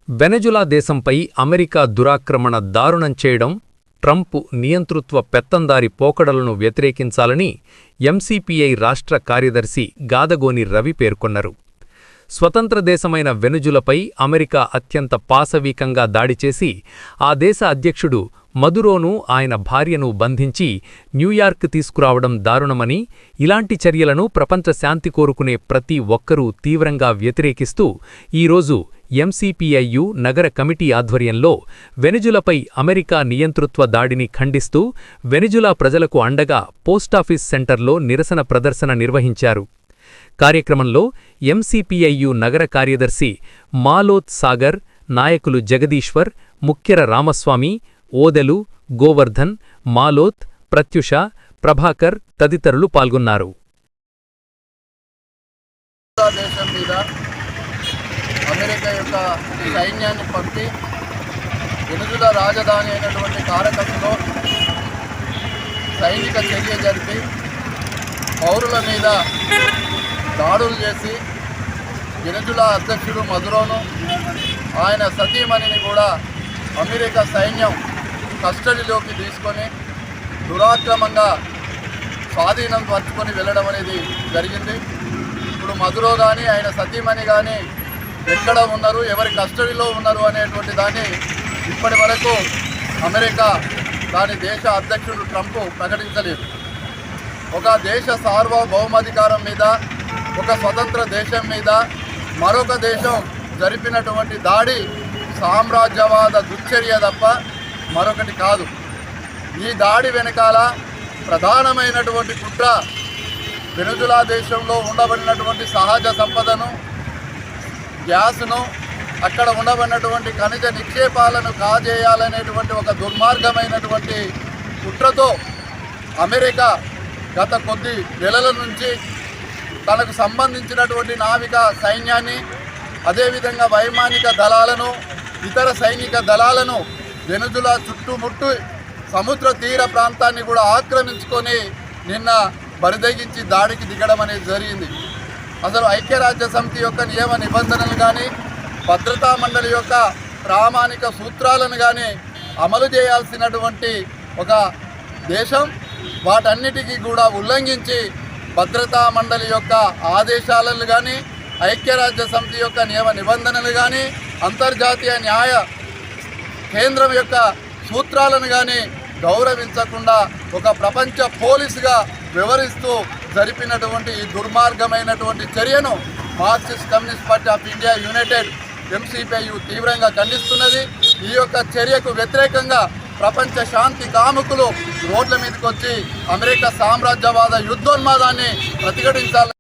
Venezuela దేశంపై America దురాక్రమణ దారుణం చేయడం, ట్రంప్ నియంతృత్వ పెత్తందారి పోకడలను వ్యతిరేకించాలని ఎంసీపీఐ రాష్ట్ర కార్యదర్శి గాదగోని రవి పేర్కొన్నారు. స్వతంత్ర దేశమైన వెనుజులాపై అమెరికా అత్యంత పాశవీకంగా దాడి చేసి ఆ దేశ అధ్యక్షుడు మదురోను ఆయన భార్యను బంధించి న్యూయార్క్ తీసుకురావడం దారుణమని, ఇలాంటి చర్యలను ప్రపంచ శాంతి కోరుకునే ప్రతి ఒక్కరూ తీవ్రంగా వ్యతిరేకిస్తూ ఈరోజు ఎంసీపీఐయు నగర కమిటీ ఆధ్వర్యంలో వెనుజులాపై అమెరికా నియంతృత్వ దాడిని ఖండిస్తూ వెనుజులా ప్రజలకు అండగా పోస్టాఫీస్ సెంటర్లో నిరసన ప్రదర్శన నిర్వహించారు. కార్యక్రమంలో ఎంసీపీఐయు నగర కార్యదర్శి మాలోత్ సాగర్, నాయకులు జగదీశ్వర్, ముఖ్యర రామస్వామి, ఓదెలు, గోవర్ధన్, మాలోత్, ప్రత్యుష, ప్రభాకర్ తదితరులు పాల్గొన్నారు. దేశం మీద అమెరికా యొక్క సైన్యాన్ని పంపి వెనుజులా రాజధాని అయినటువంటి కారకస్లో సైనిక చర్య జరిపి పౌరుల మీద దాడులు చేసి వెనుజులా అధ్యక్షుడు మదురోను ఆయన సతీమణిని కూడా అమెరికా సైన్యం కస్టడీలోకి తీసుకొని దురాక్రమంగా స్వాధీనం పరుచుకొని వెళ్ళడం అనేది జరిగింది. ఇప్పుడు మదురో కానీ ఆయన సతీమణి కానీ ఎక్కడ ఉన్నారు, ఎవరి కస్టడీలో ఉన్నారు అనేటువంటి దాన్ని ఇప్పటి వరకు అమెరికా దాని దేశ అధ్యక్షుడు ట్రంప్ ప్రకటించలేదు. ఒక దేశ సార్వభౌమాధికారం మీద, ఒక స్వతంత్ర దేశం మీద మరొక దేశం జరిపినటువంటి దాడి సామ్రాజ్యవాద దుశ్చర్య తప్ప మరొకటి కాదు. ఈ దాడి వెనకాల ప్రధానమైనటువంటి కుట్ర వెనుజులా దేశంలో ఉండబడినటువంటి సహజ సంపదను, గ్యాస్ను, అక్కడ ఉండబడినటువంటి ఖనిజ నిక్షేపాలను కాజేయాలనేటువంటి ఒక దుర్మార్గమైనటువంటి కుట్రతో అమెరికా గత కొద్ది నెలల నుంచి తనకు సంబంధించినటువంటి నావిక సైన్యాన్ని, అదేవిధంగా వైమానిక దళాలను, ఇతర సైనిక దళాలను వెనుజులా చుట్టుముట్టు సముద్ర తీర ప్రాంతాన్ని కూడా ఆక్రమించుకొని నిన్న బరిదెగించి దాడికి దిగడం అనేది జరిగింది. అసలు ఐక్యరాజ్య సమితి యొక్క నియమ నిబంధనలు కానీ, భద్రతా మండలి యొక్క ప్రామాణిక సూత్రాలను కానీ అమలు చేయాల్సినటువంటి ఒక దేశం వాటన్నిటికీ కూడా ఉల్లంఘించి భద్రతా మండలి యొక్క ఆదేశాలను కానీ, ఐక్యరాజ్య సమితి యొక్క నియమ నిబంధనలు కానీ, అంతర్జాతీయ న్యాయ కేంద్రం యొక్క సూత్రాలను కానీ గౌరవించకుండా ఒక ప్రపంచ పోలీసుగా వ్యవహరిస్తూ జరిపినటువంటి ఈ దుర్మార్గమైనటువంటి చర్యను Marxist communist party of India United MCPIU తీవ్రంగా ఖండిస్తున్నది. ఈ యొక్క చర్యకు వ్యతిరేకంగా ప్రపంచ శాంతి కాముకులు రోడ్ల మీదకి వచ్చి అమెరికా సామ్రాజ్యవాద యుద్ధోన్మాదాన్ని ప్రతిఘటించాలని